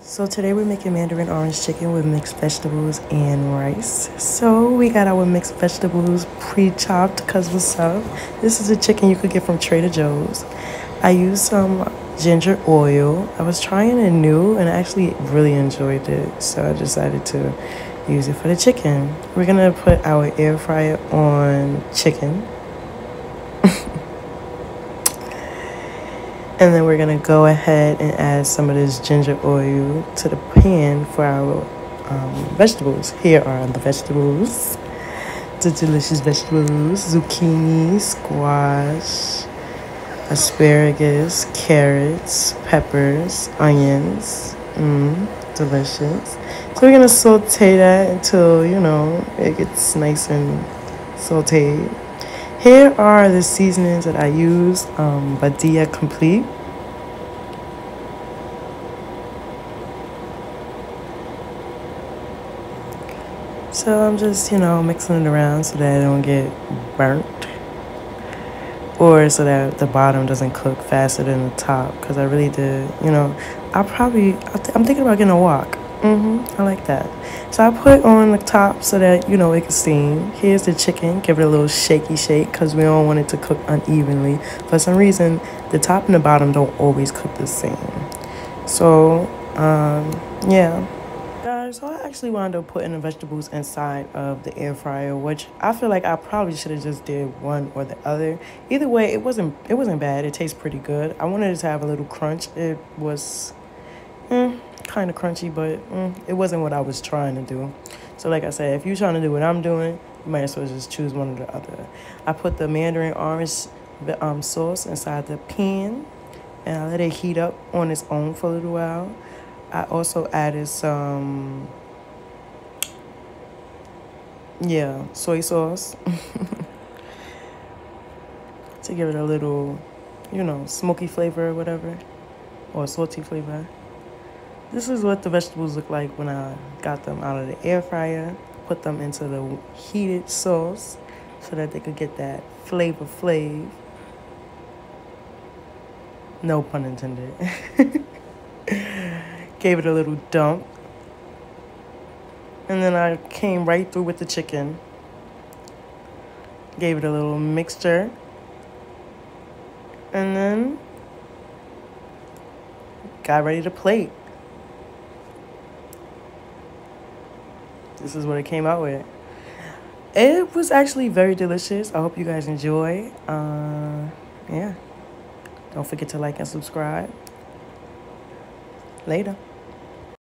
So today we're making Mandarin orange chicken with mixed vegetables and rice. So we got our mixed vegetables pre-chopped because what's up? This is a chicken you could get from Trader Joe's. I used some ginger oil. I was trying it new and I actually really enjoyed it. So I decided to use it for the chicken. We're gonna put our air fryer on chicken. And then we're gonna go ahead and add some of this ginger oil to the pan for our vegetables. Here are the vegetables, the delicious vegetables: zucchini, squash, asparagus, carrots, peppers, onions. Delicious. So we're gonna saute that until it gets nice and sauteed. Here are the seasonings that I used, Badia Complete. So I'm just, mixing it around so that it don't get burnt. Or so that the bottom doesn't cook faster than the top. Because I really did, I'm thinking about getting a wok. I like that. So I put on the top so that, it can steam. Here's the chicken. Give it a little shaky shake because we don't want it to cook unevenly. For some reason, the top and the bottom don't always cook the same. So, yeah. Guys, so I actually wound up putting the vegetables inside of the air fryer, which I feel like I probably should have just did one or the other. Either way, it wasn't bad. It tastes pretty good. I wanted it to have a little crunch. It was kind of crunchy, but it wasn't what I was trying to do. So like I said, if you're trying to do what I'm doing, you might as well just choose one or the other. I put the Mandarin orange sauce inside the pan, and I let it heat up on its own for a little while. I also added some, soy sauce to give it a little, smoky flavor or whatever, or salty flavor. This is what the vegetables look like when I got them out of the air fryer. Put them into the heated sauce so that they could get that flavor flav. No pun intended. Gave it a little dump. And then I came right through with the chicken. Gave it a little mixture. And then got ready to plate. This is what it came out with. It was actually very delicious. I hope you guys enjoy. Yeah. Don't forget to like and subscribe. Later.